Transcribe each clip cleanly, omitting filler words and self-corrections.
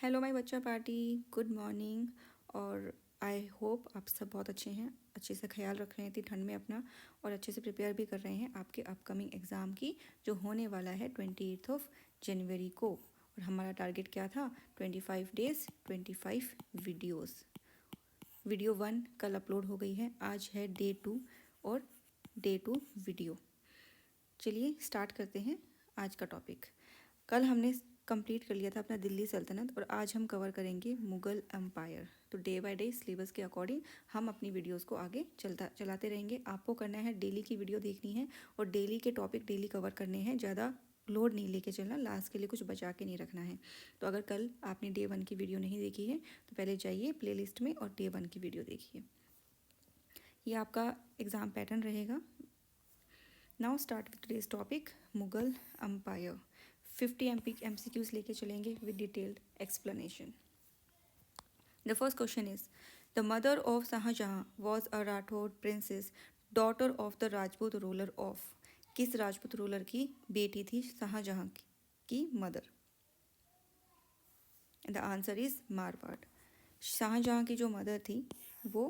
Hello my बच्चा party, good morning. और I hope आप सब बहुत अच्छे हैं, अच्छे से ख्याल रख रहे हैं इतनी ठंड में अपना, और अच्छे से प्रिपेयर भी कर रहे हैं आपके अपकमिंग एग्ज़ाम की, जो होने वाला है 28 जनवरी को। और हमारा टारगेट क्या था? 25 डेज 25 वीडियोस। वीडियो 1 कल अपलोड हो गई है, आज है डे 2 और डे 2 वीडियो। चलिए स्टार्ट करते हैं आज का टॉपिक। कल हमने कंप्लीट कर लिया था अपना दिल्ली सल्तनत, और आज हम कवर करेंगे मुग़ल एम्पायर। तो डे बाय डे सिलेबस के अकॉर्डिंग हम अपनी वीडियोस को आगे चलाते रहेंगे। आपको करना है डेली की वीडियो देखनी है, और डेली के टॉपिक डेली कवर करने हैं, ज़्यादा लोड नहीं लेके चलना, लास्ट के लिए कुछ बचा के नहीं रखना है। तो अगर कल आपने डे 1 की वीडियो नहीं देखी है तो पहले जाइए प्लेलिस्ट में और डे 1 की वीडियो देखिए। ये आपका एग्ज़ाम पैटर्न रहेगा। Now start with today's topic, Mughal empire. 50 MCQs लेके चलेंगे with detailed explanation. The first question is, the mother of Shahjahan was a Rathore princess, daughter of the Rajput ruler of. किस राजपूत रूलर की बेटी थी शाहजहां की mother? The answer is Marwar. Shahjahan की जो मदर थी वो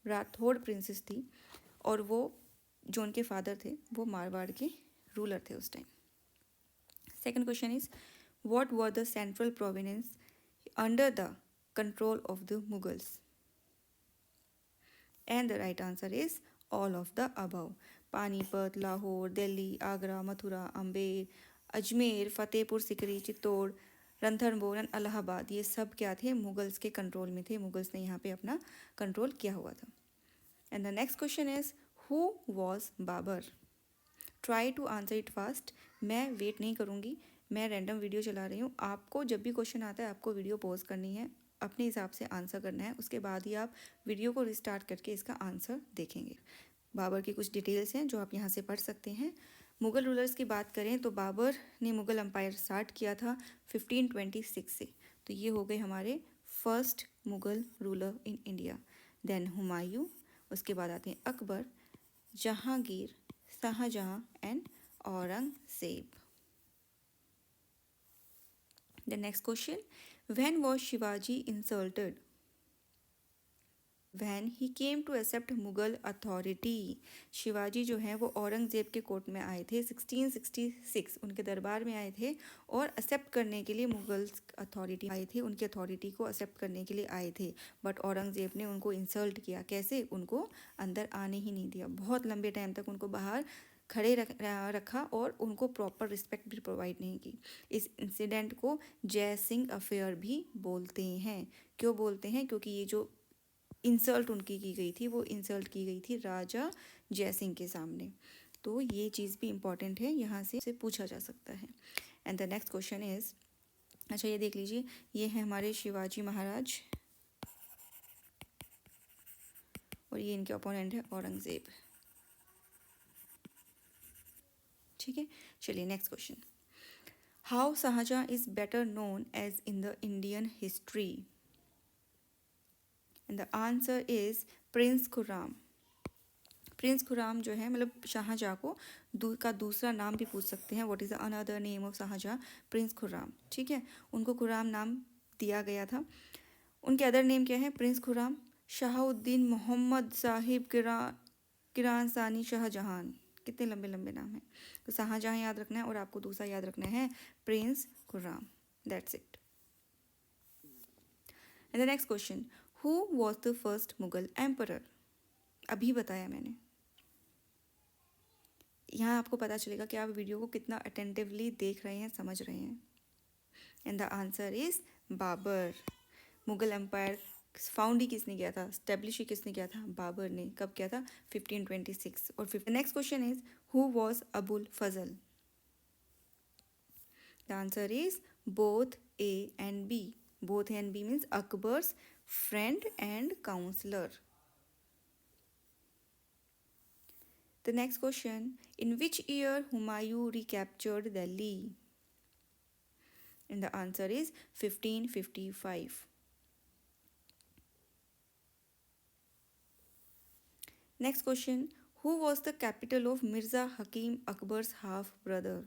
राठौड़ प्रिंसेस थी, और वो जो उनके फादर थे वो मारवाड़ के रूलर थे उस time. Second question is, what were the central provinces under the control of the Mughals? And the right answer is all of the above. Panipat, Lahore, Delhi, Agra, Mathura, Amber, Ajmer, Fatehpur Sikri, Chittor, Ranthambore and Allahabad, ये सब क्या थे? मुगल्स के कंट्रोल में थे। मुगल्स ने यहाँ पे अपना कंट्रोल किया हुआ था। And the next question is, who was Babur? Try to answer it fast. मैं वेट नहीं करूँगी, मैं रैंडम वीडियो चला रही हूँ। आपको जब भी क्वेश्चन आता है आपको वीडियो पॉज करनी है, अपने हिसाब से आंसर करना है, उसके बाद ही आप वीडियो को रिस्टार्ट करके इसका आंसर देखेंगे। बाबर की कुछ डिटेल्स हैं जो आप यहाँ से पढ़ सकते हैं। मुग़ल रूलर्स की बात करें तो बाबर ने मुग़ल एम्पायर स्टार्ट किया था 1526 से। तो ये हो गए हमारे first Mughal ruler in India. Then Humayun, उसके बाद आते हैं Akbar, Jahangir, Shahjahan and Aurangzeb. The next question, when was Shivaji insulted? When he came to accept Mughal authority. Shivaji जो हैं वो औरंगज़ेब के कोर्ट में आए थे 1666, उनके दरबार में आए थे, और एक्सेप्ट करने के लिए मुगल अथॉरिटी आए थे, उनकी अथॉरिटी को एक्सेप्ट करने के लिए आए थे। बट औरंगज़ेब ने उनको इंसल्ट किया। कैसे? उनको अंदर आने ही नहीं दिया, बहुत लंबे टाइम तक उनको बाहर खड़े रखा, और उनको प्रॉपर रिस्पेक्ट भी प्रोवाइड नहीं की। इस इंसिडेंट को जय सिंह अफेयर भी बोलते हैं। क्यों बोलते हैं? क्योंकि ये जो इंसल्ट उनकी की गई थी वो इंसल्ट की गई थी राजा जयसिंह के सामने। तो ये चीज़ भी इम्पॉर्टेंट है, यहाँ से पूछा जा सकता है। And the next question is, अच्छा ये देख लीजिए, ये है हमारे शिवाजी महाराज, और ये इनके ओपोनेंट है औरंगज़ेब। ठीक है, चलिए next question, how Shahjahan is better known as in the Indian history? And the answer is prince Khurram. Prince Khurram जो है, मतलब शाहजहाँ को का दूसरा नाम भी पूछ सकते हैं, what is the another name of Shahjahan? Prince Khurram. ठीक है, उनको खुर्राम नाम दिया गया था। उनके अदर नेम क्या है? प्रिंस खुर्राम, शाहुद्दीन मोहम्मद साहिब किरान सानी शाहजहान। कितने लंबे लंबे नाम हैं। तो शाहजहाँ याद रखना है, और आपको दूसरा याद रखना है Prince Khurram. That's it. And the next question, who was the first Mughal emperor? अभी बताया मैंने। यहाँ आपको पता चलेगा कि आप वीडियो को कितना अटेंटिवली देख रहे हैं, समझ रहे हैं। And the answer is Babar. Mughal empire found ही किसने किया था, स्टेब्लिश ही किसने किया था? बाबर ने। कब किया था? 1526। और next question is, who was Abul Fazal? The answer is both A and B. Both A and B means Akbar's friend and counsellor. The next question, in which year Humayun recaptured Delhi? And the answer is 1555. Next question, who was the capital of Mirza Hakim Akbar's half brother?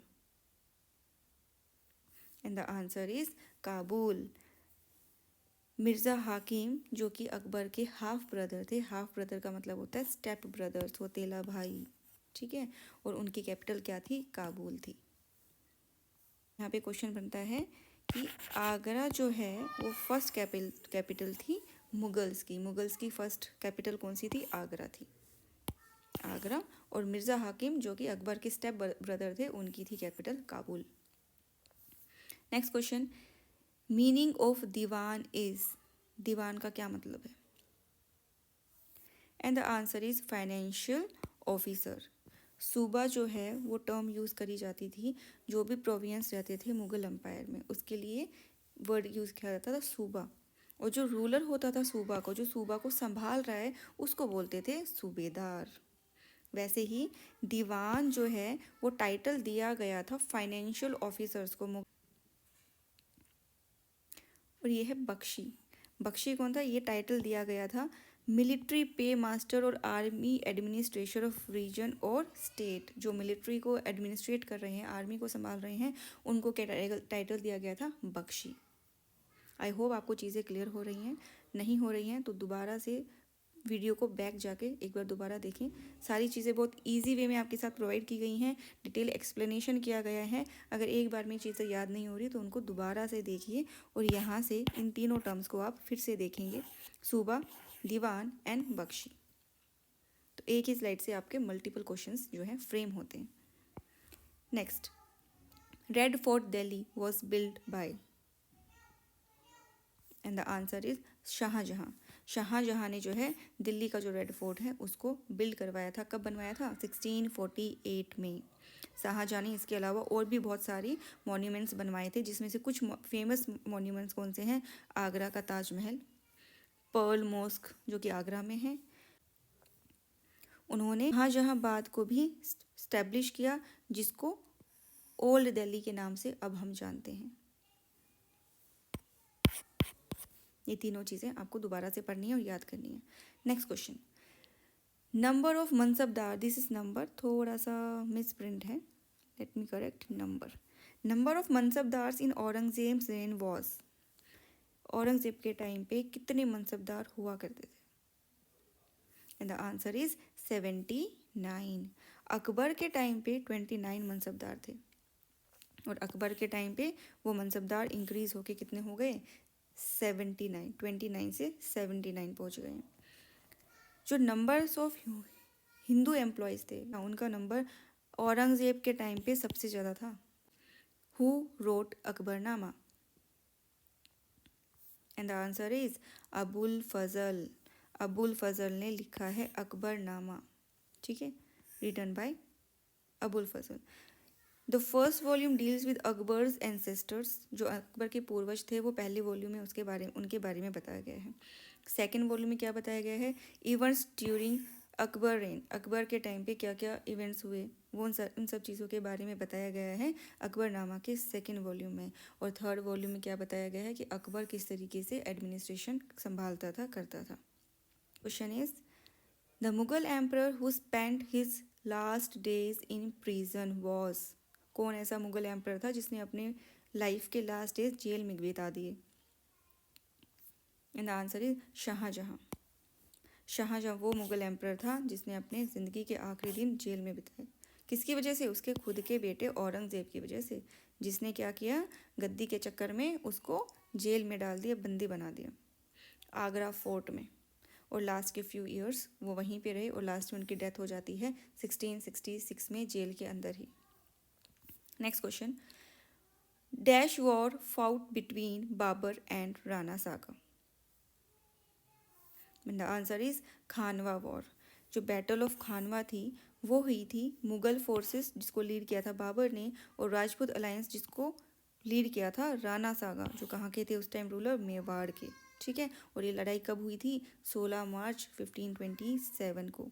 And the answer is Kabul. Mirza हाकिम जो कि अकबर के half brother थे, half brother का मतलब होता है step brother, सौतेला भाई, ठीक है। और उनकी कैपिटल क्या थी? काबुल थी। यहाँ पे क्वेश्चन बनता है कि आगरा जो है वो फर्स्ट कैपिटल थी मुगल्स की फर्स्ट कैपिटल कौन सी थी? आगरा थी, आगरा। और मिर्ज़ा हाकिम जो कि अकबर के स्टेप ब्रदर थे, उनकी थी capital Kabul. Next question, meaning of Diwan is, Diwan का क्या मतलब है? And the answer is financial officer. सूबा जो है वो टर्म यूज़ करी जाती थी, जो भी प्रोविंस रहते थे मुगल एम्पायर में, उसके लिए वर्ड यूज़ किया जाता था सूबा। और जो रूलर होता था सूबा को, जो सूबा को संभाल रहा है, उसको बोलते थे सूबेदार। वैसे ही दीवान जो है वो टाइटल दिया गया था फाइनेंशियल ऑफिसर्स को। और ये है बख्शी। बख्शी कौन था? ये टाइटल दिया गया था मिलिट्री पे मास्टर और आर्मी एडमिनिस्ट्रेटर ऑफ रीजन और स्टेट। जो मिलिट्री को एडमिनिस्ट्रेट कर रहे हैं, आर्मी को संभाल रहे हैं, उनको टाइटल दिया गया था बख्शी। आई होप आपको चीज़ें क्लियर हो रही हैं। नहीं हो रही हैं तो दोबारा से वीडियो को बैक जाके एक बार दोबारा देखें। सारी चीज़ें बहुत इजी वे में आपके साथ प्रोवाइड की गई हैं, डिटेल एक्सप्लेनेशन किया गया है। अगर एक बार में चीज़ें याद नहीं हो रही तो उनको दोबारा से देखिए, और यहाँ से इन तीनों टर्म्स को आप फिर से देखेंगे, सूबा, दीवान एंड बख्शी। तो एक ही स्लाइड से आपके मल्टीपल क्वेश्चंस जो हैं फ्रेम होते हैं। Next, red fort Delhi was build by, and the answer is Shahjahan. Shahjahan ने जो है दिल्ली का जो रेड फोर्ट है उसको बिल्ड करवाया था। कब बनवाया था? 1648 में। शाहजहाँ ने इसके अलावा और भी बहुत सारी मॉन्यूमेंट्स बनवाए थे, जिसमें से कुछ फेमस मॉन्यूमेंट्स कौन से हैं? आगरा का ताजमहल, पर्ल मॉस्क जो कि आगरा में है। उन्होंने शाहजहाँबाद को भी स्टैब्लिश किया, जिसको ओल्ड दिल्ली के नाम से अब हम जानते हैं। ये तीनों चीज़ें आपको दोबारा से पढ़नी है और याद करनी है। Next question, number of mansabdar, this is number, थोड़ा सा मिस प्रिंट है, let me correct. Number of mansabdars in Aurangzeb reign was, Aurangzeb के टाइम पे कितने मनसबदार हुआ करते थे? And the answer is 79। Akbar के टाइम पे 29 मनसबदार थे, और अकबर के टाइम पे वो मनसबदार इंक्रीज होके कितने हो गए? 79, 29 से 79 पहुंच गए। जो नंबर्स ऑफ हिंदू एम्प्लॉयज़ थे, उनका नंबर औरंगजेब के टाइम पे सबसे ज़्यादा था। Who wrote Akbarnama? And the answer is Abul Fazl. Abul Fazl ने लिखा है अकबरनामा, ठीक है, written by Abul Fazal. The first volume deals with Akbar's ancestors, जो अकबर के पूर्वज थे वो पहले वॉल्यूम में उनके बारे में बताया गया है। सेकेंड वॉल्यूम में क्या बताया गया है? Events during Akbar rain, Akbar के टाइम पे क्या क्या इवेंट्स हुए, वो उन सब चीज़ों के बारे में बताया गया है अकबरनामा के सेकेंड वॉल्यूम में। और थर्ड वॉल्यूम में क्या बताया गया है कि अकबर किस तरीके से एडमिनिस्ट्रेशन संभालता था, करता था। Question is, the Mughal emperor who spent his last days in prison was, कौन ऐसा मुगल एम्परर था जिसने अपने लाइफ के लास्ट डेज जेल में बिता दिए? And the answer is Shahjahan. Shahjahan वो मुगल एम्परर था जिसने अपने ज़िंदगी के आखिरी दिन जेल में बिताए। किसकी वजह से? उसके खुद के बेटे औरंगज़ेब की वजह से, जिसने क्या किया, गद्दी के चक्कर में उसको जेल में डाल दिया, बंदी बना दिया आगरा फोर्ट में। और लास्ट के फ्यू ईयर्स वो वहीं पे रहे, और लास्ट में उनकी डेथ हो जाती है 1666 में जेल के अंदर ही। Next question, dash war fought between Babar and Rana Sanga? The answer is Khanwa war. जो बैटल ऑफ खानवा थी वो हुई थी मुगल फोर्सेस जिसको लीड किया था बाबर ने, और राजपूत अलायंस जिसको लीड किया था राणा सागा, जो कहाँ के थे उस टाइम रूलर? मेवाड़ के, ठीक है। और ये लड़ाई कब हुई थी? 16 मार्च 1527 को।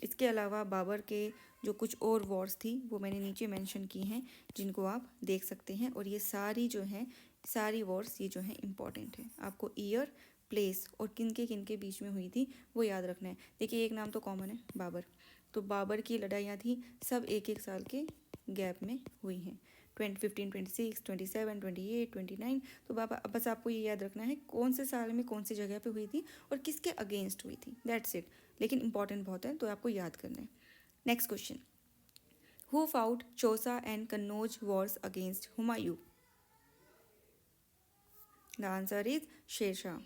इसके अलावा बाबर के जो कुछ और वॉर्स थी वो मैंने नीचे मेंशन की हैं, जिनको आप देख सकते हैं। और ये सारी जो हैं, सारी वॉर्स ये जो हैं इम्पॉर्टेंट है। आपको ईयर, प्लेस और किन के बीच में हुई थी वो याद रखना है। देखिए एक नाम तो कॉमन है, बाबर। तो बाबर की लड़ाइयाँ थी, सब एक एक साल के गैप में हुई हैं। 1526, 27, 28, 29। तो बाबा बस आपको ये याद रखना है कौन से साल में कौन सी जगह पे हुई थी और किसके अगेंस्ट हुई थी, दैट्स इट। लेकिन इंपॉर्टेंट बहुत है तो आपको याद करना है। Next question, who fought Chausa and Kannauj wars against Humayun? The answer is Sher Shah.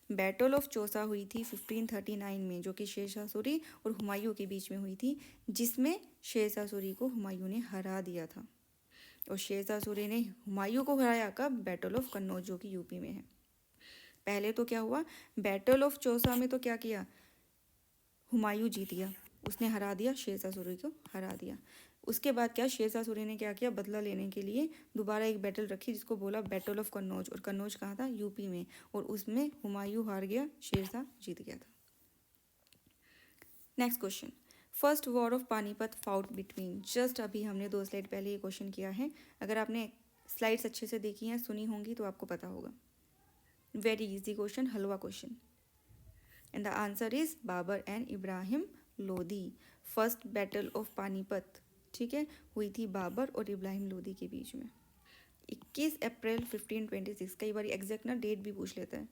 Battle of Chausa हुई थी 1539 में, जो कि शेरशाह सूरी और हुमायूं के बीच में हुई थी, जिसमें शेरशाह सूरी को हुमायूं ने हरा दिया था। और शेरशाह सूरी ने हुमायूं को हराया कब? बैटल ऑफ कन्नौज, जो कि यूपी में है। पहले तो क्या हुआ, बैटल ऑफ चौसा में तो क्या किया, हुमायूं जीत गया, उसने हरा दिया, शेरशाह सूरी को हरा दिया। उसके बाद क्या, शेरशाह सूरी ने क्या किया, बदला लेने के लिए दोबारा एक बैटल रखी जिसको बोला बैटल ऑफ कन्नौज। और कन्नौज कहाँ था? यूपी में। और उसमें हुमायूं हार गया, शेरशाह जीत गया था। Next question, first war of Panipat fought between. Just अभी हमने 2 स्लाइड पहले ये क्वेश्चन किया है। अगर आपने स्लाइड्स अच्छे से देखी हैं, सुनी होंगी, तो आपको पता होगा। वेरी इजी क्वेश्चन, हलवा question. And the answer is Babur and Ibrahim Lodi. First battle of Panipat, ठीक है, हुई थी बाबर और इब्राहिम लोदी के बीच में 21 अप्रैल 1526। कई बार एग्जैक्ट ना डेट भी पूछ लेता है,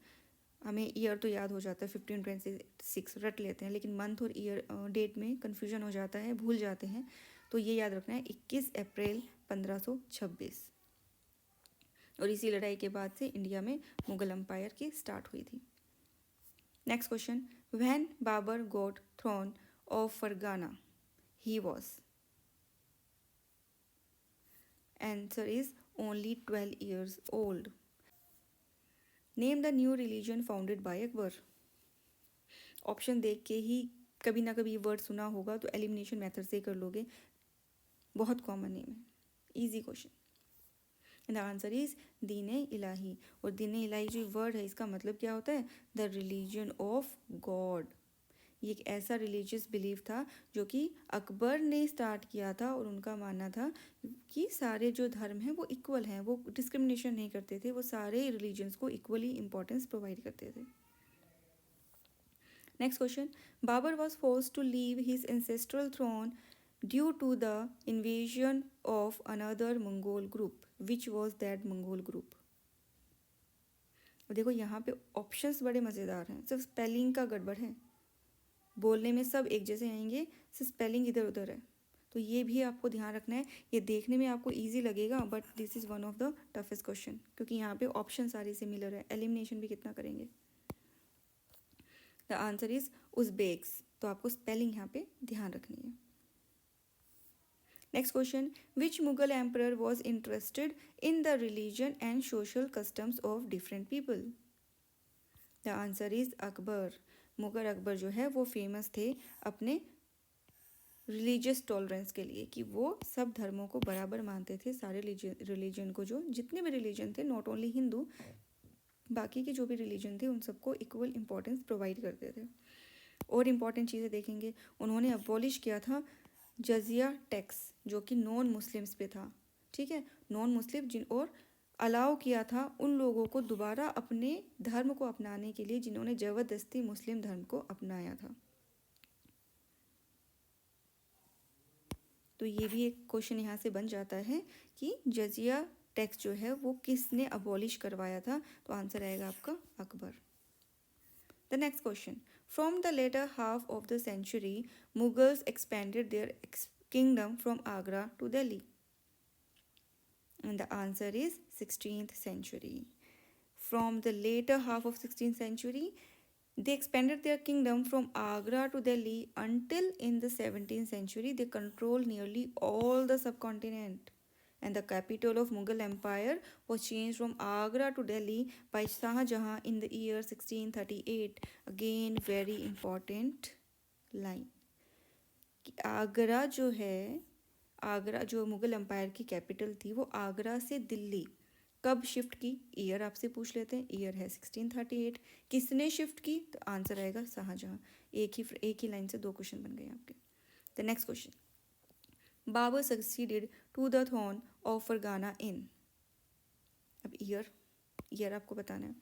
हमें ईयर तो याद हो जाता है 1526 रट लेते हैं, लेकिन मंथ और ईयर डेट में कन्फ्यूजन हो जाता है, भूल जाते हैं। तो ये याद रखना है 21 अप्रैल 1526। और इसी लड़ाई के बाद से इंडिया में मुगल एम्पायर की स्टार्ट हुई थी। Next question, when Babur got throne of Fergana he was. Answer is only 12 years old. Name the new religion founded by Akbar. Option देख के ही कभी ना कभी वर्ड सुना होगा, तो एलिमिनेशन मेथड से कर लोगे, बहुत कॉमन नेम है, easy question. The answer is दीन इलाही। और दीन इलाही जो वर्ड है, इसका मतलब क्या होता है? The religion of God. ये एक ऐसा रिलीजियस बिलीफ था जो कि अकबर ने स्टार्ट किया था, और उनका मानना था कि सारे जो धर्म हैं वो इक्वल हैं, वो डिस्क्रिमिनेशन नहीं करते थे, वो सारे रिलीजन्स को इक्वली इंपॉर्टेंस प्रोवाइड करते थे। Next question, Babur was force to leave his ancestral throne due to the invasion of another Mongol group, which was that Mongol group. देखो यहाँ पे ऑप्शंस बड़े मज़ेदार हैं, सिर्फ स्पेलिंग का गड़बड़ है, बोलने में सब एक जैसे आएंगे, सिर्फ स्पेलिंग इधर उधर है, तो ये भी आपको ध्यान रखना है। ये देखने में आपको इजी लगेगा, but this is one of the toughest question, क्योंकि यहाँ पे ऑप्शन सारे सिमिलर है, एलिमिनेशन भी कितना करेंगे। द आंसर इज उज़्बेक्स, तो आपको स्पेलिंग यहाँ पे ध्यान रखनी है। Next question, which Mughal emperor was interested in the religion and social customs of different people. The answer is Akbar. Mughal Akbar जो है वो फेमस थे अपने रिलीजियस टॉलरेंस के लिए, कि वो सब धर्मों को बराबर मानते थे, सारे रिलीजन को, जो जितने भी रिलीजन थे, नॉट ओनली हिंदू, बाकी के जो भी रिलीजन थे उन सबको इक्वल इंपॉर्टेंस प्रोवाइड करते थे। और इम्पॉर्टेंट चीज़ें देखेंगे, उन्होंने अबॉलिश किया था जजिया टैक्स, जो कि नॉन मुस्लिम्स पे था, ठीक है, नॉन मुस्लिम जिन, और अलाउ किया था उन लोगों को दोबारा अपने धर्म को अपनाने के लिए जिन्होंने ज़बरदस्ती मुस्लिम धर्म को अपनाया था। तो ये भी एक क्वेश्चन यहाँ से बन जाता है कि जजिया टैक्स जो है वो किसने अबॉलिश करवाया था, तो आंसर आएगा आपका Akbar. The next question, from the latter half of the century Mughals expanded their kingdom from Agra to Delhi. And the answer is 16th century. From the later half of 16th century, they expanded their kingdom from Agra to Delhi until in the 17th century they controlled nearly all the subcontinent. And the capital of Mughal Empire was changed from Agra to Delhi by Shah Jahan in the year 1638. Again, very important line. Agra जो है, आगरा जो Mughal empire की capital थी, वो आगरा से दिल्ली कब shift की, year आपसे पूछ लेते हैं, ईयर है 1638। किसने शिफ्ट की, तो आंसर आएगा शाहजहां। एक ही लाइन से 2 क्वेश्चन बन गए आपके। The next question, Babar succeeded to the throne of Fergana in. अब ईयर आपको बताना है।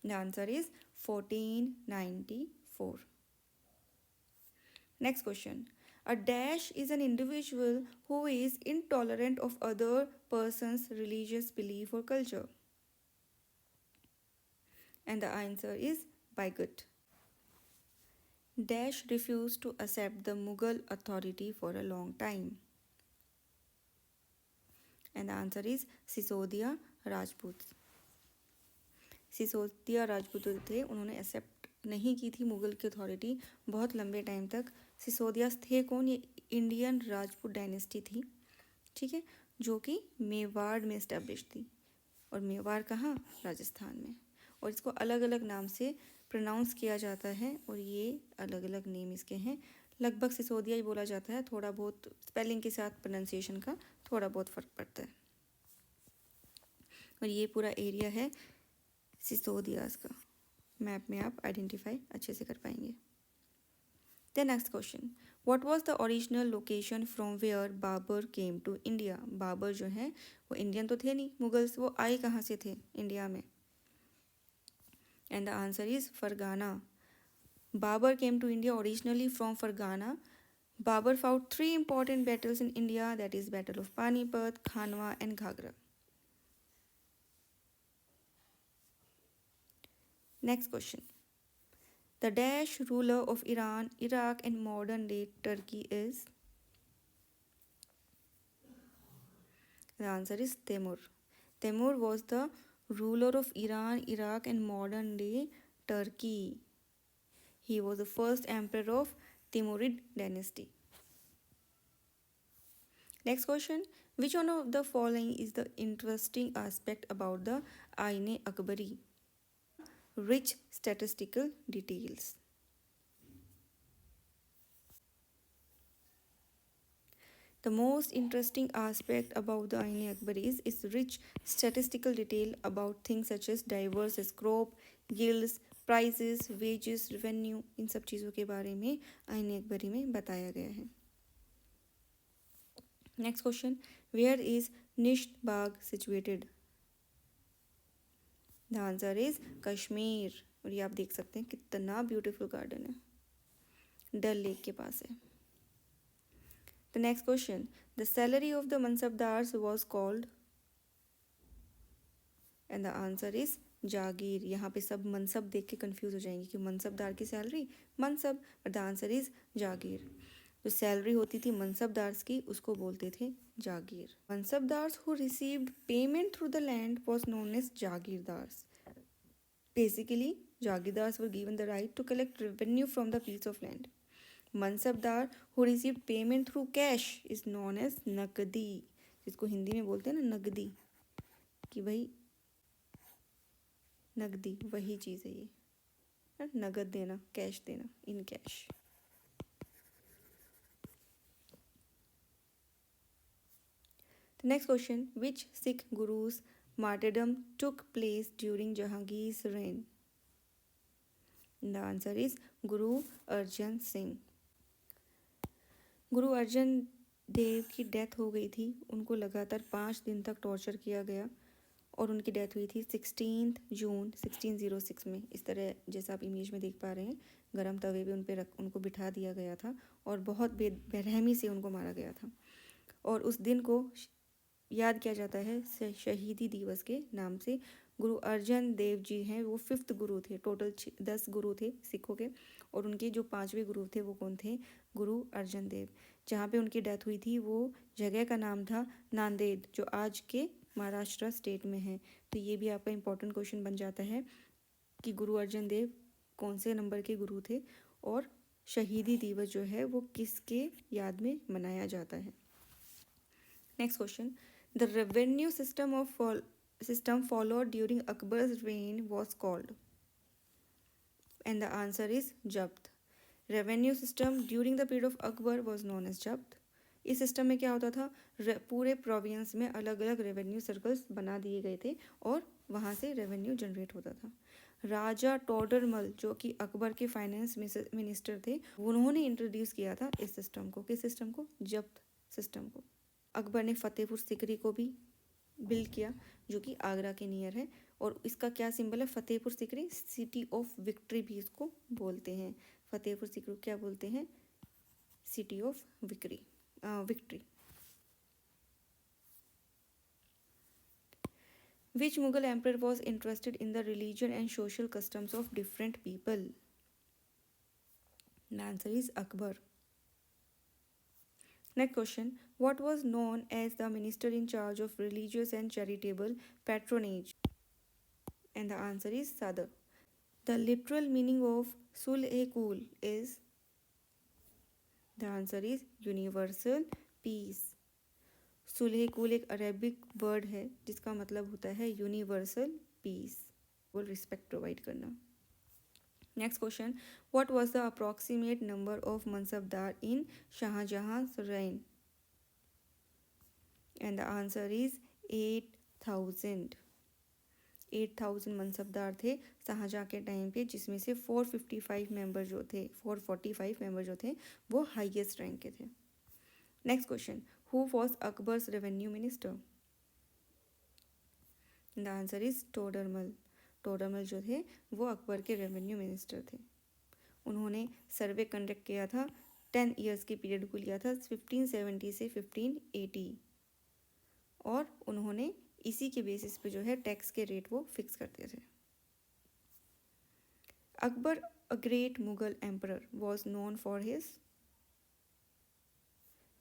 The answer is 1494। Next question, A dash is an individual who is intolerant of other person's religious belief or culture. And the answer is bigot. Dash refused to accept the Mughal authority for a long time. And the answer is Sisodia Rajput. Sisodia Rajput थे, उन्होंने accept नहीं की थी मुगल की authority बहुत लंबे time तक. सिसोदियास थे कौन? ये इंडियन राजपूत डायनेस्टी थी, ठीक है, जो कि मेवाड़ में इस्टेब्लिश थी. और मेवाड़ कहाँ? राजस्थान में. और इसको अलग अलग नाम से प्रोनाउंस किया जाता है और ये अलग अलग नेम इसके हैं. लगभग सिसोदिया ही बोला जाता है, थोड़ा बहुत स्पेलिंग के साथ प्रोनाउंसिएशन का थोड़ा बहुत फ़र्क पड़ता है. और ये पूरा एरिया है सिसोदियास का. मैप में आप आइडेंटिफाई अच्छे से कर पाएंगे. The next question, what was the original location from where Babur came to India? Babur जो है वो इंडियन तो थे नहीं मुगल्स, वो आए कहाँ से थे इंडिया में? And the answer is Fergana. Babur came to India originally from Fergana. Babur fought 3 important battles in India, that is Battle of Panipat, Khanwa and Ghagra. Next question. The dash ruler of Iran, Iraq and modern day Turkey is? The answer is Temur. Temur was the ruler of Iran, Iraq and modern day Turkey. He was the first emperor of Timurid dynasty. Next question. Which one of the following is the interesting aspect about the Ain-e-Akbari? Rich statistical details. The most interesting aspect about the Ain-e-Akbari is its rich statistical detail about things such as diverse crop, yields, prices, wages, revenue. इन सब चीज़ों के बारे में Ain-e-Akbari में बताया गया है. Next question. Where is Nisht Bagh situated? The answer is Kashmir. और ये आप देख सकते हैं कितना ब्यूटीफुल गार्डन है, डल लेक के पास है. The next question. The salary of the mansabdars was called? And the answer is जागीर. यहाँ पे सब मनसब देख के कंफ्यूज हो जाएंगे कि मनसबदार की सैलरी मनसब, और द आंसर इज जागीर. जो सैलरी होती थी मनसबदार्स की उसको बोलते थे jagir. Mansabdars who received payment through the land was known as jagirdars. Basically, Jagirdars were given the right to collect revenue from the piece of land. Mansabdar who received payment through cash is known as नकदी, जिसको हिंदी में बोलते हैं ना नगदी, कि भाई नगदी वही चीज़ है ये, नगद देना, कैश देना, in cash. The next question. Which Sikh guru's martyrdom took place during Jahangir's reign? The answer is Guru Arjan Singh. Guru Arjan Dev की डेथ हो गई थी. उनको लगातार 5 दिन तक टॉर्चर किया गया और उनकी डेथ हुई थी 16 जून 1606 में. इस तरह जैसा आप इमेज में देख पा रहे हैं, गरम तवे पे उनको बिठा दिया गया था और बहुत बेरहमी से उनको मारा गया था. और उस दिन को याद किया जाता है शहीदी दिवस के नाम से. गुरु अर्जन देव जी हैं वो 5th गुरु थे. टोटल 10 गुरु थे सिखों के, और उनके जो 5वें गुरु थे वो कौन थे? गुरु अर्जन देव. जहाँ पे उनकी डेथ हुई थी वो जगह का नाम था नांदेड़, जो आज के महाराष्ट्र स्टेट में है. तो ये भी आपका इम्पोर्टेंट क्वेश्चन बन जाता है कि गुरु अर्जन देव कौन से नंबर के गुरु थे और शहीदी दिवस जो है वो किसके याद में मनाया जाता है. Next question. The revenue system followed during Akbar's reign was called? And the answer is Jabt. Revenue system during the period of Akbar was known as Jabt. इस सिस्टम में क्या होता था? पूरे प्रोविंस में अलग अलग रेवेन्यू सर्कल्स बना दिए गए थे और वहाँ से रेवेन्यू जनरेट होता था. राजा टोडरमल जो कि अकबर के फाइनेंस मिनिस्टर थे, उन्होंने इंट्रोड्यूस किया था इस सिस्टम को. किस सिस्टम को? जब्त सिस्टम को. अकबर ने फतेहपुर सिकरी को भी बिल्ड किया जो कि आगरा के नियर है, और इसका क्या सिंबल है? Fatehpur Sikri, city of victory भी इसको बोलते हैं. फतेहपुर सिकरी क्या बोलते हैं? city of victory. Which Mughal emperor was interested in the religion and social customs of different people? The answer is Akbar. Next question. What was known as the minister in charge of religious and charitable patronage? And the answer is Sadr. The literal meaning of Sul-e-Kul is, the answer is universal peace. सुलह-कुल एक Arabic word है जिसका मतलब होता है universal peace, वो respect provide करना. Next question. What was the approximate number of mansabdar in Shahjahan's reign? And the answer is 8,000. 8,000 mansabdar थे शाहजहां के टाइम पे, जिसमें से 445 मेंबर जो थे 445 मेंबर जो थे वो हाईएस्ट रैंक के थे. Next question. Who was Akbar's revenue minister? The answer is Todarmal. Todarmal जो थे वो अकबर के रेवेन्यू मिनिस्टर थे. उन्होंने सर्वे कंडक्ट किया था, 10 ईयर्स के पीरियड को लिया था 1570 से 1580, और उन्होंने इसी के बेसिस पे जो है टैक्स के रेट वो फिक्स करते थे. Akbar a great Mughal emperor was known for his,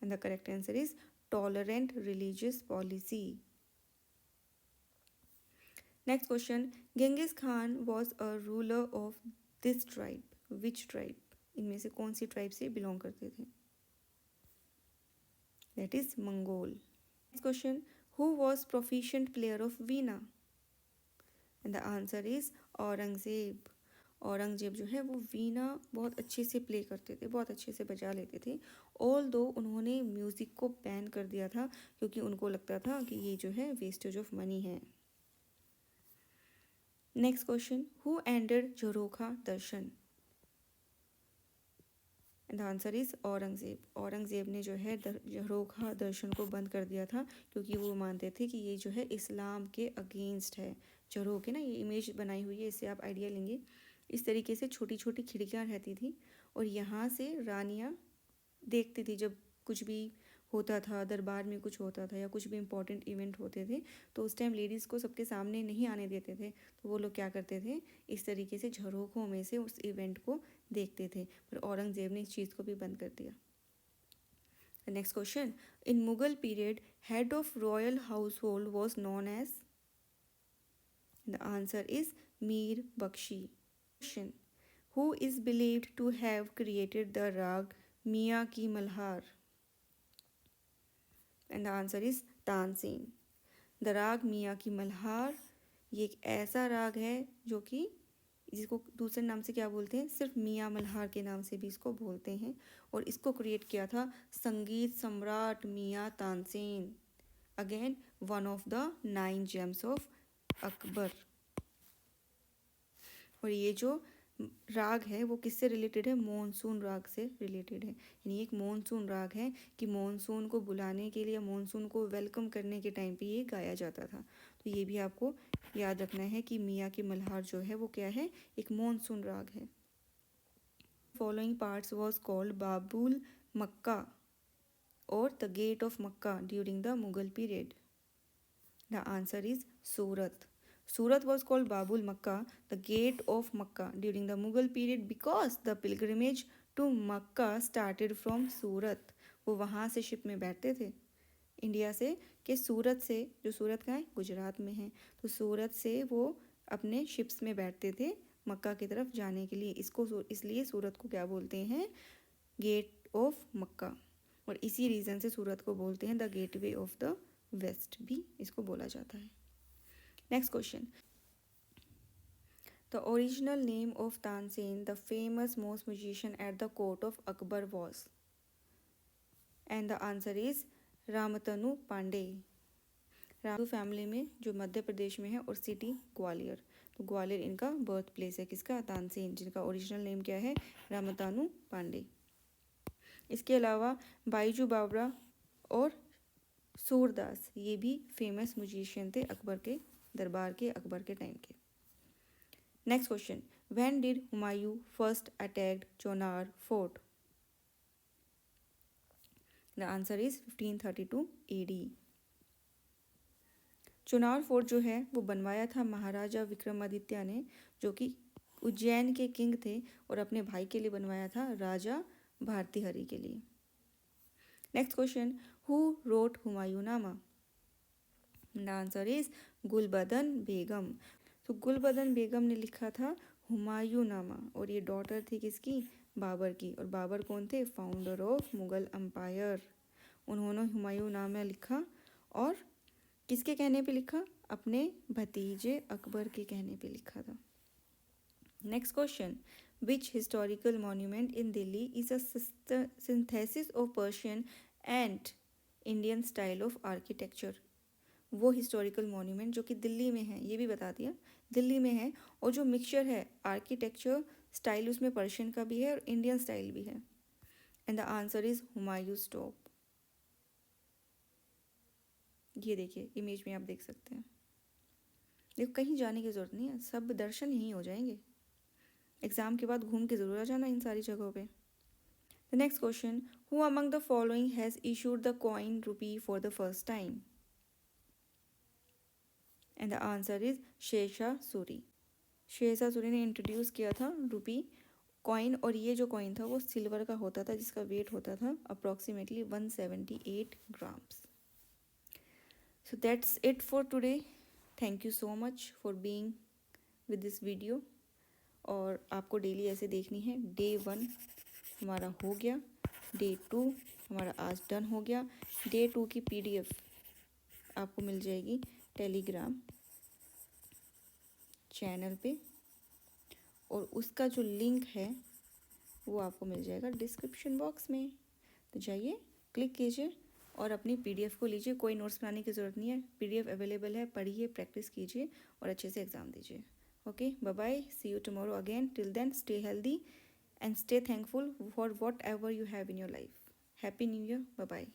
and the correct answer is tolerant religious policy. Next question. Genghis Khan was a ruler of this tribe. Which tribe? इनमें से कौन सी ट्राइब से belong करते थे? That is Mongol. Next question. Who was proficient player of Veena? And the answer is Aurangzeb. Aurangzeb जो है वो वीणा बहुत अच्छे से प्ले करते थे, बहुत अच्छे से बजा लेते थे. ऑल दो उन्होंने म्यूज़िक को बैन कर दिया था क्योंकि उनको लगता था कि ये जो है वेस्टेज ऑफ मनी है. Next question. Who ended Jharokha Darshan? The answer is Aurangzeb. Aurangzeb ने जो है झरोखा दर्शन को बंद कर दिया था क्योंकि वो मानते थे कि ये जो है इस्लाम के अगेंस्ट है. झरोखे ना, ये इमेज बनाई हुई है, इससे आप आइडिया लेंगे. इस तरीके से छोटी छोटी खिड़कियाँ रहती थी और यहाँ से रानियाँ देखती थी जब कुछ भी होता था, दरबार में कुछ होता था या कुछ भी इम्पोर्टेंट इवेंट होते थे तो उस टाइम लेडीज़ को सबके सामने नहीं आने देते थे. तो वो लोग क्या करते थे, इस तरीके से झरोखों में से उस इवेंट को देखते थे. पर औरंगजेब ने इस चीज़ को भी बंद कर दिया. Next question. In Mughal period head of royal household was known as? The answer is Mir Bakshi. Question. Who is believed to have created the raag Miyan ki Malhar? And the answer is Tansen. The raag Miyan ki Malhar ये एक ऐसा राग है जो कि जिसको दूसरे नाम से क्या बोलते हैं, सिर्फ मियाँ मल्हार के नाम से भी इसको बोलते हैं, और इसको क्रिएट किया था संगीत सम्राट मियाँ Tansen. Again one of the 9 James of Akbar. और ये जो राग है वो किससे रिलेटेड है? मॉनसून राग से रिलेटेड है. यानी एक मॉनसून राग है कि मॉनसून को बुलाने के लिए, मॉनसून को वेलकम करने के टाइम पे ये गाया जाता था. तो ये भी आपको याद रखना है कि मियाँ की मल्हार जो है वो क्या है, एक मॉनसून राग है. Following ports was called Babul Mecca और the gate of Mecca during the Mughal period. The answer is Surat. Surat was called Babul Makkah, the gate of Makkah during the Mughal period because the pilgrimage to Makkah started from Surat. वो वहाँ से ship में बैठते थे India से, कि सूरत से, जो सूरत का है गुजरात में है, तो सूरत से वो अपने शिप्स में बैठते थे मक्का की तरफ जाने के लिए. इसको इसलिए सूरत को क्या बोलते हैं? Gate of Mecca. और इसी रीज़न से सूरत को बोलते हैं the gateway of the west, भी इसको बोला जाता है. Next question. The original name of Tansen, the famous most magician at the court of Akbar, was? And the answer is Ramtanu Pandey. Ramtanu family में जो मध्य प्रदेश में है और सिटी ग्वालियर. तो ग्वालियर इनका बर्थ प्लेस है किसका? तानसेन, जिनका ओरिजिनल नेम क्या है? रामतनु पांडे. इसके अलावा बाईजू बावरा और सूरदास ये भी फेमस म्यूजिशियन थे अकबर के दरबार के, अकबर के टाइम के. Next question. When did Humayun first attacked Chunar fort? The answer is 1532 AD। Chunar fort जो है वो बनवाया था महाराजा विक्रमादित्य ने, जो कि उज्जैन के किंग थे, और अपने भाई के लिए बनवाया था, राजा भारतीहरि के लिए। Next question, who wrote Humayunnama? The answer is Gulbadan Begum. तो गुलबदन बेगम ने लिखा था हुमायूंनामा, और ये डॉटर थी किसकी? बाबर की। और बाबर कौन थे? Founder of Mughal empire. उन्होंने हुमायूंनामा लिखा, और किसके कहने पे लिखा? अपने भतीजे अकबर के कहने पे लिखा था। Next question, which historical monument in Delhi is a synthesis of Persian and Indian style of architecture? वो हिस्टोरिकल मॉन्यूमेंट जो कि दिल्ली में है, ये भी बता दिया, दिल्ली में है, और जो मिक्सचर है आर्किटेक्चर स्टाइल, उसमें पर्शियन का भी है और इंडियन स्टाइल भी है। And the answer is Humayun's top. ये देखिए इमेज में आप देख सकते हैं। देखो कहीं जाने की ज़रूरत नहीं है, सब दर्शन यहीं हो जाएंगे। एग्ज़ाम के बाद घूम के ज़रूर आ जाना इन सारी जगहों पे। The next question, who among the following has issued the coin rupee for the first time? And the answer is Sher Shah Suri. Sher Shah Suri ने इंट्रोड्यूस किया था रुपी कॉइन, और ये जो कॉइन था वो सिल्वर का होता था, जिसका वेट होता था approximately 178 grams. So that's it for today. Thank you so much for being with this video. और आपको डेली ऐसे देखनी है। Day 1 हमारा हो गया, Day 2 हमारा आज डन हो गया। Day 2 की PDF आपको मिल जाएगी टेलीग्राम चैनल पे, और उसका जो लिंक है वो आपको मिल जाएगा डिस्क्रिप्शन बॉक्स में। तो जाइए, क्लिक कीजिए और अपनी PDF को लीजिए। कोई नोट्स बनाने की ज़रूरत नहीं है, PDF अवेलेबल है, पढ़िए, प्रैक्टिस कीजिए और अच्छे से एग्ज़ाम दीजिए। Okay, bye bye, see you tomorrow again. Till then stay healthy and stay thankful for whatever you have in your life. Happy new year, bye bye.